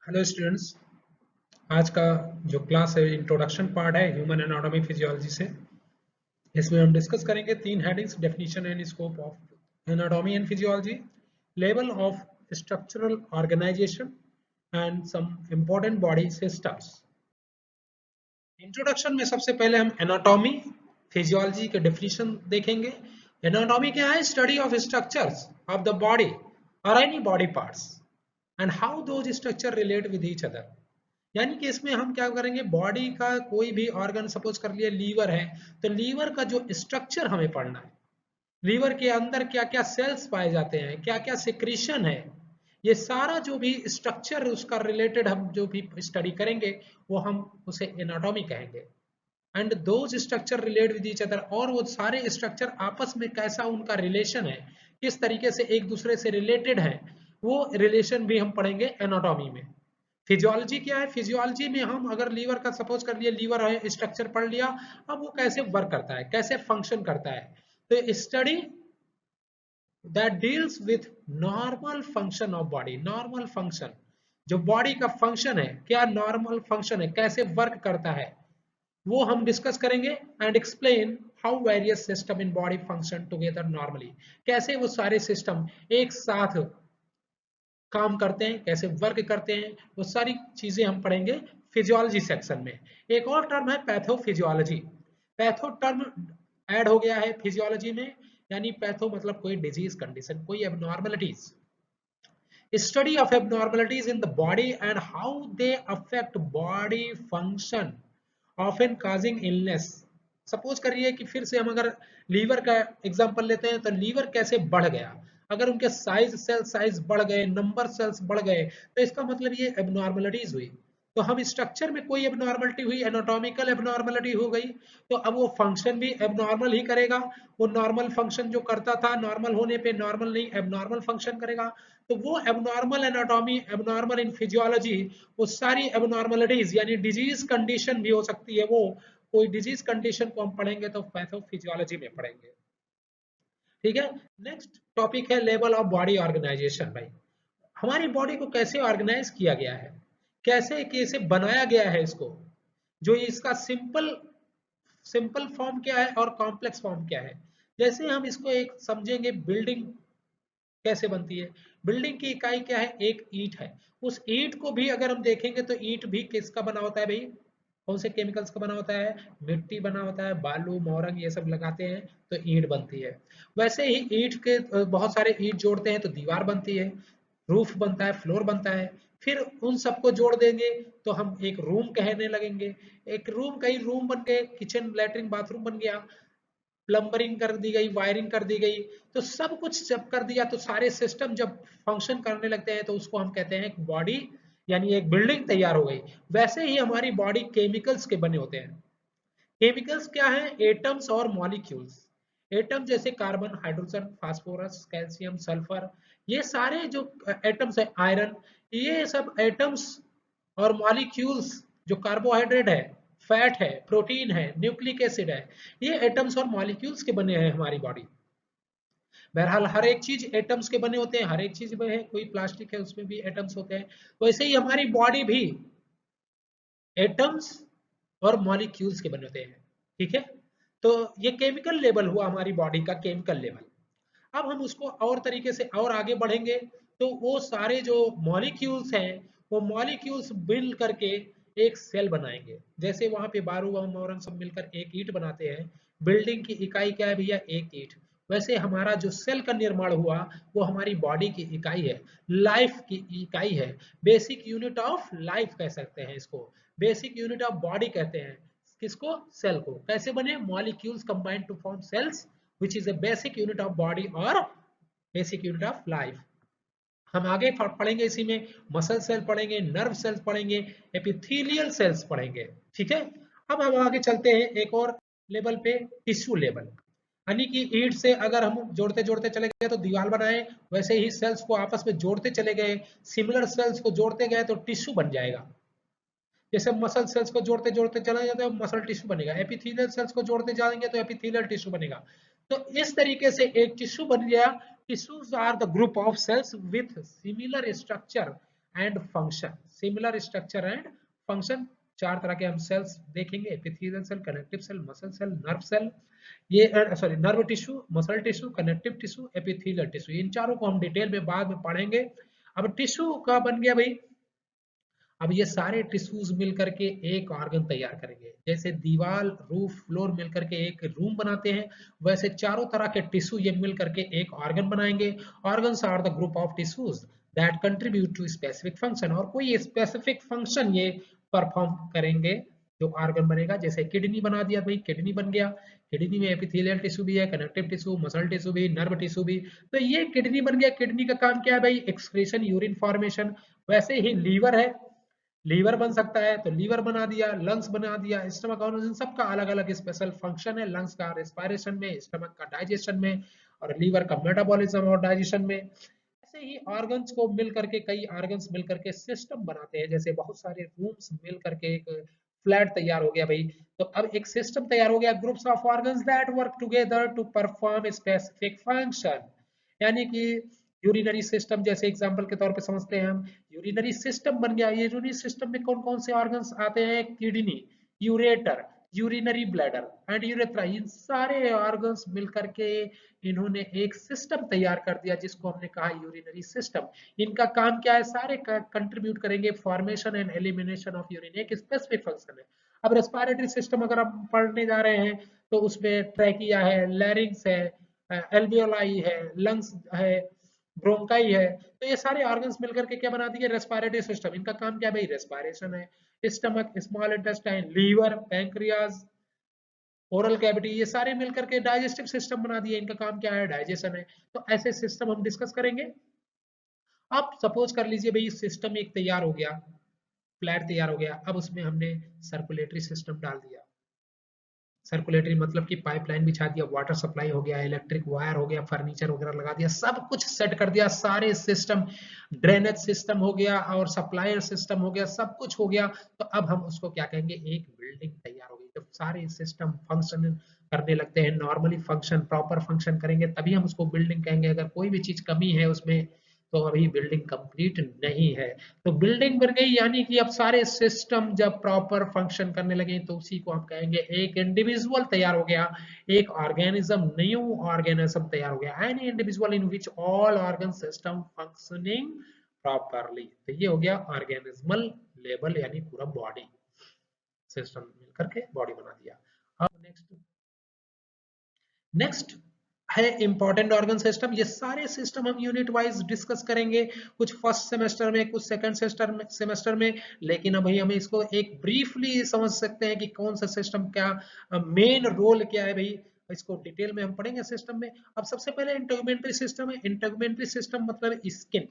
Hello students. आज का जो क्लास है इंट्रोडक्शन पार्ट है ह्यूमन एनाटॉमी फिजियोलॉजी से। इसमें हम डिस्कस करेंगे तीन headings: definition and scope of anatomy and physiology, level of structural organization and some important body systems. Introduction में सबसे पहले हम एनाटॉमी फिजियोलॉजी के डेफिनेशन देखेंगे। एनाटॉमी क्या है? Study of structures of the body और any body parts and how those structure relate with each other. यानी कि इसमें हम क्या करेंगे, बॉडी का कोई भी ऑर्गन, सपोज कर लिए लीवर है, तो लीवर का जो स्ट्रक्चर हमें पढ़ना है। लीवर के अंदर क्या क्या सेल्स पाए जाते हैं, क्या क्या सिक्रीशन है, ये सारा जो भी स्ट्रक्चर उसका रिलेटेड हम जो भी स्टडी करेंगे वो हम उसे एनाटॉमी कहेंगे। And those structure relate with each other, और वो सारे स्ट्रक्चर आपस में कैसा उनका रिलेशन है, किस तरीके से एक दूसरे से रिलेटेड है, वो रिलेशन भी हम पढ़ेंगे एनाटॉमी में। फिजियोलॉजी क्या है? फिजियोलॉजी में हम अगर लीवर का सपोज कर लिए, लीवर है, स्ट्रक्चर पढ़ लिया, अब वो कैसे वर्क करता है, कैसे फंक्शन करता है, तो study that deals with normal function of body. Normal function, जो बॉडी का फंक्शन है, क्या नॉर्मल फंक्शन है, कैसे वर्क करता है, वो हम डिस्कस करेंगे। And explain how various system in body function together normally, कैसे वो सारे सिस्टम एक साथ काम करते हैं, कैसे वर्क करते हैं, वो सारी चीजें हम पढ़ेंगे फिजियोलॉजी सेक्शन में। एक और टर्म है पैथोफिजियोलॉजी। पैथो टर्म ऐड हो गया है फिजियोलॉजी में, यानी पैथो मतलब कोई डिजीज कंडीशन, कोई abnormalities. Study of abnormalities in the body and how they affect body function, often causing illness. Suppose करिए कि फिर से हम अगर लीवर का एग्जांपल लेते हैं, तो लीवर कैसे बढ़ गया, अगर उनके साइज, सेल साइज बढ़ गए, नंबर सेल्स बढ़ गए, तो इसका मतलब ये एबनॉर्मलिटीज हुई। तो हम स्ट्रक्चर में कोई एबनॉर्मलिटी हुई, एनाटॉमिकल एबनॉर्मलिटी हो गई, तो अब वो फंक्शन भी एबनॉर्मल ही करेगा। वो नॉर्मल फंक्शन जो करता था, नॉर्मल होने पे नॉर्मल नहीं एबनॉर्मल फंक्शन करेगा। तो वो abnormal anatomy, abnormal in physiology, वो सारी एबनॉर्मलिटीज यानी डिजीज कंडीशन भी हो सकती है, वो कोई डिजीज कंडीशन को हम पढ़ेंगे तो पैथोफिजियोलॉजी में पढ़ेंगे। ठीक है। नेक्स्ट टॉपिक है लेवल ऑफ बॉडी ऑर्गेनाइजेशन। भाई, हमारी बॉडी को कैसे ऑर्गेनाइज किया गया है, कैसे कैसे बनाया गया है इसको, जो इसका सिंपल सिंपल फॉर्म क्या है और कॉम्प्लेक्स फॉर्म क्या है। जैसे हम इसको एक समझेंगे, बिल्डिंग कैसे बनती है। बिल्डिंग की इकाई क्या है? एक ईंट है। उस ईंट को भी अगर हम देखेंगे तो ईंट भी किसका बना होता है भाई? कौन से केमिकल्स का बना होता है? मिट्टी बना होता है, बालू मोरंग ये सब लगाते हैं तो ईंट बनती है। वैसे ही ईंट के बहुत सारे ईंट जोड़ते हैं तो दीवार बनती है, रूफ बनता है, फ्लोर बनता है। फिर उन सबको जोड़ देंगे तो हम एक रूम कहने लगेंगे। एक रूम, कई रूम बन गए, किचन, लैट्रिन, बाथरूम बन गया, प्लम्बरिंग कर दी गई, वायरिंग कर दी गई। तो सब कुछ जब कर दिया तो सारे सिस्टम जब फंक्शन करने लगते हैं तो उसको हम कहते हैं बॉडी, यानी एक बिल्डिंग तैयार हो गई। वैसे ही हमारी बॉडी केमिकल्स के बने होते हैं। केमिकल्स क्या है? एटम्स और मॉलिक्यूल्स। एटम जैसे carbon, hydrogen, phosphorus, calcium, sulphur, ये सारे जो एटम्स है, आयरन, ये सब एटम्स और मॉलिक्यूल्स, जो कार्बोहाइड्रेट है, फैट है, प्रोटीन है, न्यूक्लिक एसिड है, ये एटम्स और मॉलिक्यूल्स के बने हैं हमारी बॉडी। बहरहाल हर एक चीज एटम्स के बने होते हैं, हर एक चीज में है, कोई प्लास्टिक है उसमें भी एटम्स होते हैं, वैसे ही हमारी बॉडी भी एटम्स और मॉलिक्यूल्स के बने होते हैं। ठीक है। तो ये केमिकल लेवल हुआ हमारी बॉडी का, केमिकल लेवल। अब हम उसको और तरीके से और आगे बढ़ेंगे, तो वो सारे जो मॉलिक्यूल्स हैं, वो मॉलिक्यूल्स मिल करके एक सेल बनाएंगे। जैसे वहां पे बारूद और मोरंग सब मिलकर एक ईंट बनाते हैं। बिल्डिंग की इकाई क्या है भैया? एक ईंट। वैसे हमारा जो सेल का निर्माण हुआ वो हमारी बॉडी की इकाई है, लाइफ की इकाई है। बेसिक यूनिट ऑफ लाइफ कह सकते हैं इसको, बेसिक यूनिट ऑफ बॉडी कहते हैं किसको? सेल को। कैसे बने? Molecules combine to form cells which is a basic unit of body or basic unit of life। हम आगे पढ़ेंगे इसी में, मसल सेल पढ़ेंगे, नर्व सेल्स पढ़ेंगे, एपिथेलियल सेल्स पढ़ेंगे। ठीक है। अब हम आगे चलते हैं एक और लेवल पे, टिश्यू लेवल। यानी कि ईंट से अगर हम जोड़ते जोड़ते चले गए तो दीवार बनाए, वैसे ही सेल्स को आपस में जोड़ते चले गए, सिमिलर सेल्स को जोड़ते गए तो टिश्यू बन जाएगा। जैसे मसल सेल्स को जोड़ते जोड़ते चला जाता है, मसल टिश्यू बनेगा। एपिथेलियल सेल्स को जोड़ते जाएंगे तो एपिथेलियल टिश्यू बनेगा। तो इस तरीके से एक टिश्यू बन गया। Tissues are the group of cells with similar structure and function, similar structure and function. चार तरह के हम सेल्स देखेंगे, epithelial cell, connective cell, muscle cell, nerve cell, ये sorry nerve tissue, muscle tissue, connective tissue, epithelial tissue, इन चारों को हम डिटेल में बाद में पढ़ेंगे। अब टिश्यू का बन गया भाई, अब ये सारे टिश्यूज मिल करके एक ऑर्गन तैयार करेंगे। जैसे दीवार, रूफ, फ्लोर मिल करके एक रूम बनाते हैं, वैसे चारों तरह के टिश्यू ये मिल करके एक ऑर्गन बनाएंगे। Organs are the group of tissues that contribute to specific function, और कोई स्पेसिफिक फंक्शन ये परफॉर्म करेंगे जो ऑर्गन बनेगा। जैसे किडनी बना दिया भाई, किडनी बन गया, किडनी में एपिथेलियल टिश्यू भी है, कनेक्टिव टिश्यू, मसल टिश्यू भी, नर्व टिश्यू भी। तो ये किडनी बन गया, किडनी का काम क्या है भाई, एक्सक्रीशन, यूरिन फॉर्मेशन। वैसे ही लीवर है, लीवर बन सकता है तो लीवर बना दिया, लंग्स बना दिया, स्टमक, और इन सबका अलग अलग स्पेशल फंक्शन है। लंग्स का रेस्पिरेशन में, स्टमक का डाइजेशन में, और लीवर का मेटाबॉलिज्म और डाइजेशन में। ऐसे ही ऑर्गन्स को मिल करके, कई ऑर्गन्स मिल करके सिस्टम बनाते हैं। जैसे बहुत सारे रूम्स मिल करके एक फ्लैट तैयार हो गया भाई, तो अब एक सिस्टम तैयार हो गया, groups of organs that work together to perform specific function. यानी कि यूरिनरी सिस्टम, जैसे एग्जांपल के तौर पे समझते हैं हम, यूरिनरी सिस्टम बन गया। यूरिनरी सिस्टम में कौन कौन से ऑर्गन्स आते हैं, kidney, ureter, urinary bladder and urethra, इन सारे ऑर्गन्स मिलकर के इन्होंने एक सिस्टम तैयार कर दिया जिसको हमने कहा यूरिनरी सिस्टम। इनका काम क्या है, सारे कंट्रीब्यूट करेंगे formation and elimination of urine, एक स्पेसिफिक फंक्शन है। अब रेस्पिरेटरी सिस्टम अगर हम पढ़ने जा रहे हैं तो उसमें ट्रैकिया है, लैरिंग्स है, एल्वियोलाई है, लंग्स है, ब्रोंकाई है। तो ये सारे ऑर्गन्स मिलकर के क्या बना दिए, रेस्पिरेटरी सिस्टम। इनका काम क्या है भाई, रेस्पिरेशन है। Stomach, small intestine, liver, pancreas, oral cavity, ये सारे मिलकर के डाइजेस्टिव सिस्टम बना दिए। इनका काम क्या है, डाइजेशन है। तो ऐसे सिस्टम हम डिस्कस करेंगे। अब सपोज कर लीजिए भाई सिस्टम एक तैयार हो गया, फ्लैट तैयार हो गया, अब उसमें हमने सर्कुलेटरी सिस्टम डाल दिया। सर्कुलेटरी मतलब कि पाइपलाइन बिछा दिया, वाटर सप्लाई हो गया, इलेक्ट्रिक वायर हो गया, फर्नीचर वगैरह लगा दिया, सब कुछ सेट कर दिया, सारे सिस्टम, ड्रेनेज सिस्टम हो गया और सप्लायर सिस्टम हो गया, सब कुछ हो गया। तो अब हम उसको क्या कहेंगे, एक बिल्डिंग तैयार हो गई। जब सारे सिस्टम फंक्शन करने लगते हैं, नॉर्मली फंक्शन, प्रॉपर फंक्शन करेंगे, तभी हम उसको बिल्डिंग कहेंगे। अगर कोई भी चीज कमी है उसमें तो अभी बिल्डिंग कंप्लीट नहीं है। तो बिल्डिंग बन गई, यानी कि अब सारे सिस्टम जब प्रॉपर फंक्शन करने लगे तो उसी को हम कहेंगे एक इंडिविजुअल तैयार हो गया, एक ऑर्गेनिज्म, न्यू ऑर्गेनिज्म तैयार हो गया। Any individual in which all organ system functioning properly. तो ये हो गया ऑर्गेनिज्मल लेवल, यानी पूरा बॉडी सिस्टम मिलकर के बॉडी बना दिया। अब नेक्स्ट है इंपॉर्टेंट ऑर्गन सिस्टम। ये सारे सिस्टम हम यूनिट वाइज डिस्कस करेंगे, कुछ फर्स्ट सेमेस्टर में, कुछ सेकंड सेमेस्टर में। लेकिन अभी हम इसको एक ब्रीफली समझ सकते हैं कि कौन सा सिस्टम क्या, मेन रोल क्या है भाई, इसको डिटेल में हम पढ़ेंगे सिस्टम में। अब सबसे पहले इंटेगुमेंट्री सिस्टम है। इंटेगुमेंट्री सिस्टम मतलब स्किन।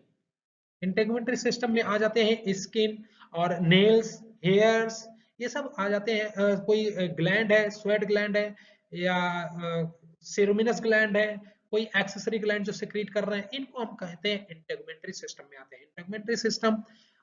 इंटेगुमेंट्री सिस्टम में आ जाते हैं स्किन और नेल्स, हेयर्स, ये सब आ जाते हैं। कोई ग्लैंड है, स्वेट ग्लैंड है, या सेरुमिनस ग्लैंड है, कोई एक्सेसरी ग्लैंड जो सिक्रीट कर रहे हैं, इनको हम कहते हैं इंटेगुमेंट्री सिस्टम में आते हैं। इंटेगुमेंट्री सिस्टम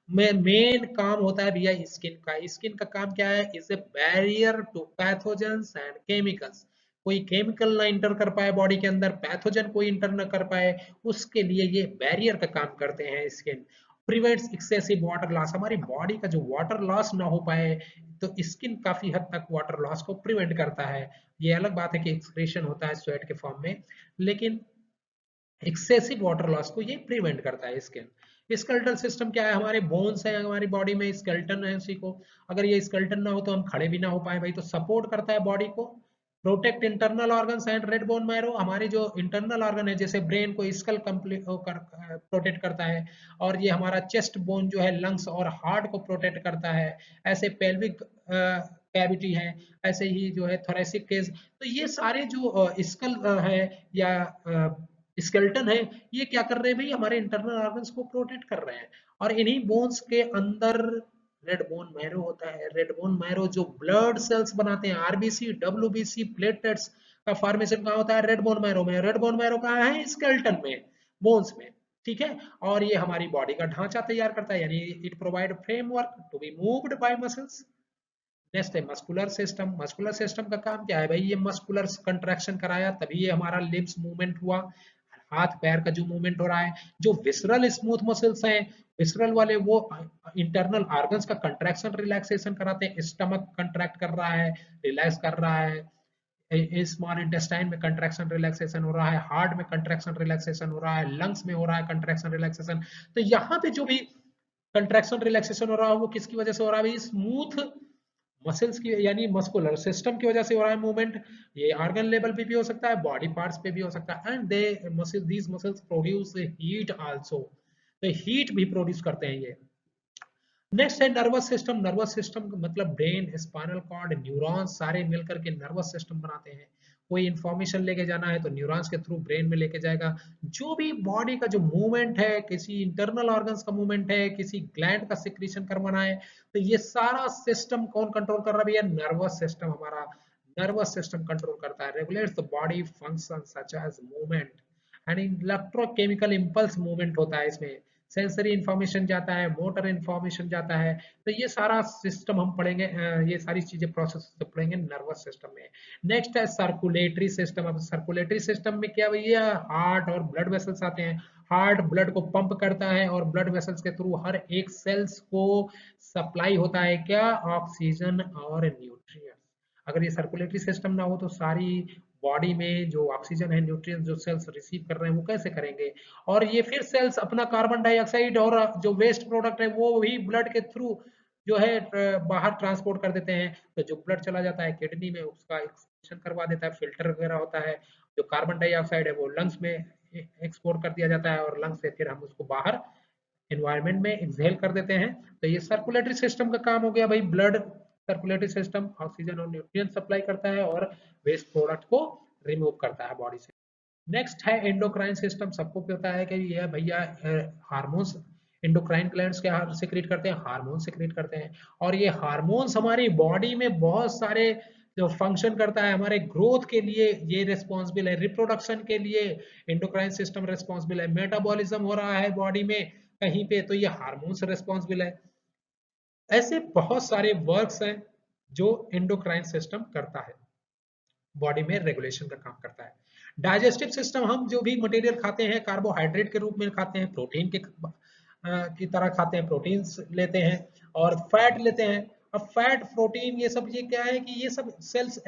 में मेन काम होता है भैया स्किन का। स्किन का काम क्या है, is a barrier to pathogens and chemicals. कोई केमिकल ना इंटर कर पाए बॉडी के अंदर, पैथोजन कोई इंटर ना कर पाए, उसके लिए ये बैरियर का काम करते हैं skin. Prevents excessive water loss, हमारी बॉडी का जो वाटर लॉस ना हो पाए, तो स्किन काफी हद तक वाटर लॉस को प्रिवेंट करता है। ये अलग बात है कि एक्सक्रीशन होता है स्वेट के फॉर्म में, लेकिन एक्सेसिव वाटर लॉस को ये प्रिवेंट करता है स्किन। स्केलेटल सिस्टम क्या है, हमारे बोन्स है, हमारी बॉडी में स्केलेटन है उसी को। अगर ये स्केलेटन ना हो तो हम खड़े भी ना हो पाए भाई। तो सपोर्ट करता है बॉडी को, protect internal organs and red bone marrow, हमारे जो इंटरनल ऑर्गन है जैसे ब्रेन को स्कल कंप्लीट प्रोटेक्ट करता है। और ये हमारा चेस्ट बोन जो है लंग्स और हार्ट को प्रोटेक्ट करता है। ऐसे पेल्विक कैविटी है, ऐसे ही जो है थोरेसिक केज। तो ये सारे जो स्कल है या स्केलेटन है, ये क्या कर रहे हैं भाई, हमारे इंटरनल ऑर्गन्स को प्रोटेक्ट कर रहे हैं। और इन्हीं बोन्स के अंदर रेड बोन मैरो होता है। रेड बोन मैरो जो ब्लड सेल्स बनाते हैं, आरबीसी, डब्ल्यूबीसी, प्लेटलेट्स का फॉर्मेशन कहाँ होता है, रेड बोन मैरो में। रेड बोन मैरो कहाँ है, स्केलेटन में, बोन्स में, ठीक है। और ये हमारी बॉडी का ढांचा तैयार करता है, यानी it provide framework to be moved by muscles. Next है मस्कुलर सिस्टम। मस्कुलर सिस्टम का काम क्या है भाई, ये मस्कुलर कंट्रैक्शन कराया तभी ये हमारा लिम्स मूवमेंट हुआ। हाथ पैर का जो मूवमेंट हो रहा है, जो विसरल स्मूथ मसल्स हैं, विसरल वाले वो इंटरनल ऑर्गन्स का कंट्रैक्शन रिलैक्सेशन कराते हैं, स्टमक कंट्रैक्ट कर रहा है, रिलैक्स कर रहा है, स्मॉल इंटेस्टाइन में कंट्रैक्शन रिलैक्सेशन हो रहा है, हार्ट में कंट्रैक्शन रिलैक्सेशन हो रहा है, लंग्स में हो रहा है कंट्रैक्शन रिलैक्सेशन। तो यहाँ पे जो भी कंट्रैक्शन रिलैक्सेशन हो रहा है वो किसकी वजह से हो रहा है भाई? स्मूथ मसल्स की यानी मस्कुलर सिस्टम की वजह से हो रहा है मूवमेंट। ये ऑर्गन लेवल पे भी हो सकता है, बॉडी पार्ट्स पे भी हो सकता है। And they muscle these muscles produce heat also, तो हीट भी प्रोड्यूस करते हैं ये। नेक्स्ट है नर्वस सिस्टम। नर्वस सिस्टम मतलब ब्रेन, स्पाइनल कॉर्ड, न्यूरॉन्स सारे मिलकर के नर्वस सिस्टम बनाते हैं। कोई इंफॉर्मेशन लेके जाना है तो न्यूरॉन्स के थ्रू ब्रेन में लेके जाएगा। जो भी बॉडी का जो मूवमेंट है, किसी इंटरनल ऑर्गन्स का मूवमेंट है, किसी ग्लैंड का सिक्रीशन करवाना है, तो ये सारा सिस्टम कौन कंट्रोल कर रहा है भैया? नर्वस सिस्टम हमारा नर्वस सिस्टम कंट्रोल करता है। Regulates the body function such as movement and electrochemical impulse movement होता है इसमें। सेंसरी इंफॉर्मेशन जाता है, मोटर इंफॉर्मेशन जाता है। तो ये सारा सिस्टम हम पढ़ेंगे, ये सारी चीजें प्रोसेस पढ़ेंगे नर्वस सिस्टम में। नेक्स्ट है सर्कुलेटरी सिस्टम। अब सर्कुलेटरी सिस्टम में क्या भैया? हार्ट और ब्लड वेसल्स आते हैं। हार्ट ब्लड को पंप करता है और ब्लड वेसल्स के थ्रू हर एक सेल्स को सप्लाई होता है क्या? ऑक्सीजन और न्यूट्रिएंट्स। अगर ये सर्कुलेटरी सिस्टम ना हो तो सारी बॉडी में जो ऑक्सीजन है, न्यूट्रिएंट्स जो सेल्स रिसीव कर रहे हैं वो कैसे करेंगे? और ये फिर सेल्स अपना कार्बन डाइऑक्साइड और जो वेस्ट प्रोडक्ट है वो भी ब्लड के थ्रू जो है बाहर ट्रांसपोर्ट कर देते हैं। तो जो ब्लड चला जाता है किडनी में, उसका एक्सक्रीशन करवा देता है, फिल्टर वगैरह होता है। जो कार्बन डाइऑक्साइड है वो लंग्स में एक्सपोर्ट कर दिया जाता है और लंग्स से फिर हम उसको बाहर एनवायरनमेंट में एक्सहेल कर देते हैं। तो ये सर्कुलेटरी सिस्टम का काम हो गया भाई। ब्लड सर्कुलेटरी सिस्टम ऑक्सीजन और न्यूट्रिएंट सप्लाई करता है और वेस्ट प्रोडक्ट को रिमूव करता है बॉडी से। नेक्स्ट है एंडोक्राइन सिस्टम। सबको पता है कि ये भैया हार्मोन्स, एंडोक्राइन ग्लैंड्स क्या सिक्रीट करते हैं? हार्मोन सिक्रीट करते हैं। और ये हार्मोन्स हमारी बॉडी में बहुत सारे जो फंक्शन करता है, हमारे ग्रोथ के लिए ये रिस्पॉन्सिबल है, रिप्रोडक्शन के लिए एंडोक्राइन सिस्टम रिस्पॉन्सिबल है, मेटाबॉलिज्म हो रहा है बॉडी में कहीं पे तो ये हार्मोन्स रिस्पॉन्सिबल है। ऐसे बहुत सारे वर्क्स हैं जो एंडोक्राइन सिस्टम करता है, बॉडी में रेगुलेशन का काम करता है। डाइजेस्टिव सिस्टम, हम जो भी मटेरियल खाते हैं कार्बोहाइड्रेट के रूप में खाते हैं, प्रोटीन के की तरह खाते हैं, प्रोटीन्स लेते हैं और फैट लेते हैं। अब फैट, प्रोटीन, ये सब ये क्या है कि ये सब सेल्स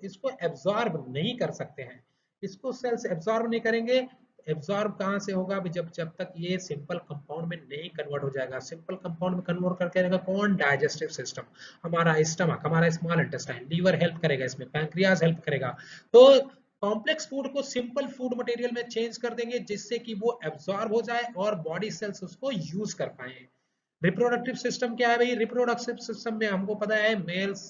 इसको एब्जॉर्ब नहीं कर सकते हैं। इसको सेल्स एब्जॉर्ब नहीं करेंगे। एब्जॉर्ब कहाँ से होगा? जब जब तक ये सिंपल कंपाउंड में नहीं कन्वर्ट हो जाएगा। सिंपल कंपाउंड में कन्वर्ट करके रहेगा कौन? डाइजेस्टिव सिस्टम, हमारा स्टमक, हमारा स्मॉल इंटेस्टाइन, लीवर हेल्प करेगा इसमें, पैंक्रियाज हेल्प करेगा। तो कॉम्प्लेक्स फूड को सिंपल फूड मटेरियल में चेंज कर देंगे जिससे कि वो एब्जॉर्ब हो जाए और बॉडी सेल्स उसको यूज कर पाए। रिप्रोडक्टिव सिस्टम क्या है भाई? रिप्रोडक्टिव सिस्टम में हमको पता है मेल्स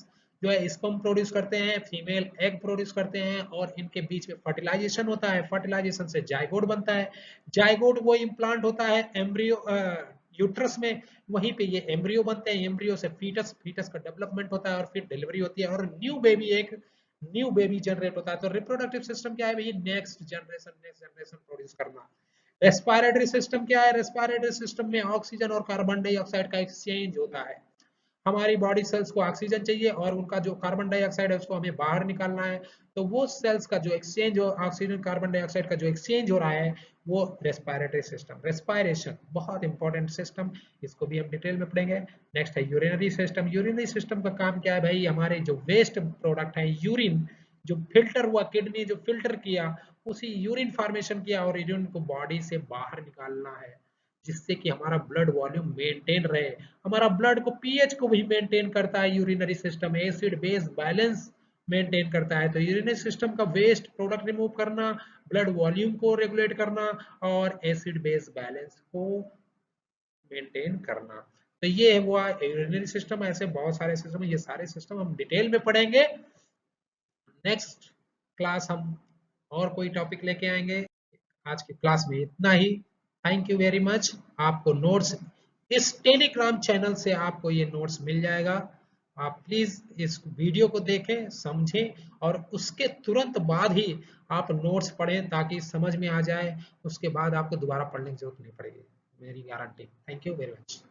जो है स्पर्म प्रोड्यूस करते हैं, फीमेल एग प्रोड्यूस करते हैं और इनके बीच में फर्टिलाइजेशन होता है। फर्टिलाइजेशन से जाइगोट बनता है। जाइगोट वो इम्प्लांट होता है एम्ब्रियो यूट्रस में, वहीं पे ये एम्ब्रियो बनते हैं। एम्ब्रियो से फीटस, फीटस का डेवलपमेंट होता है और फिर डिलीवरी होती है और न्यू बेबी जनरेट होता है। तो रिप्रोडक्टिव सिस्टम क्या है भाई? नेक्स्ट जनरेशन प्रोड्यूस करना। रेस्पिरेटरी सिस्टम क्या है? रेस्पिरेटरी सिस्टम में ऑक्सीजन और कार्बन डाइऑक्साइड का एक्सचेंज होता है। हमारी बॉडी सेल्स को ऑक्सीजन चाहिए और उनका जो कार्बन डाइऑक्साइड है उसको हमें बाहर निकालना है। तो वो सेल्स का जो एक्सचेंज हो, ऑक्सीजन कार्बन डाइऑक्साइड का जो एक्सचेंज हो रहा है वो रेस्पिरेटरी सिस्टम। रेस्पिरेशन बहुत इंपॉर्टेंट सिस्टम, इसको भी हम डिटेल में पढ़ेंगे। नेक्स्ट है यूरिनरी सिस्टम। यूरिनरी सिस्टम का काम क्या है भाई? हमारे जो वेस्ट प्रोडक्ट है, यूरिन जो फिल्टर हुआ, किडनी जो फिल्टर किया, उसी यूरिन फॉर्मेशन किया और यूरिन को बॉडी से बाहर निकालना है जिससे कि हमारा ब्लड वॉल्यूम मेंटेन रहे। हमारा ब्लड को पीएच को भी मेंटेन करता है urinary system, acid base balance maintain करता है। तो यूरिनरी सिस्टम का वेस्ट प्रोडक्ट रिमूव करना, ब्लड वॉल्यूम को रेगुलेट करना और एसिड बेस बैलेंस को मेंटेन करना। तो ये हुआ यूरिनरी सिस्टम। ऐसे बहुत सारे सिस्टम, ये सारे सिस्टम हम डिटेल में पढ़ेंगे। नेक्स्ट क्लास हम और कोई टॉपिक लेके आएंगे। आज की क्लास में इतना ही। Thank you very much. आपको नोट्स इस टेलीग्राम चैनल से आपको ये नोट्स मिल जाएगा। आप प्लीज इस वीडियो को देखें, समझें और उसके तुरंत बाद ही आप नोट्स पढ़ें ताकि समझ में आ जाए। उसके बाद आपको दोबारा पढ़ने की जरूरत नहीं पड़ेगी, मेरी guarantee. Thank you very much.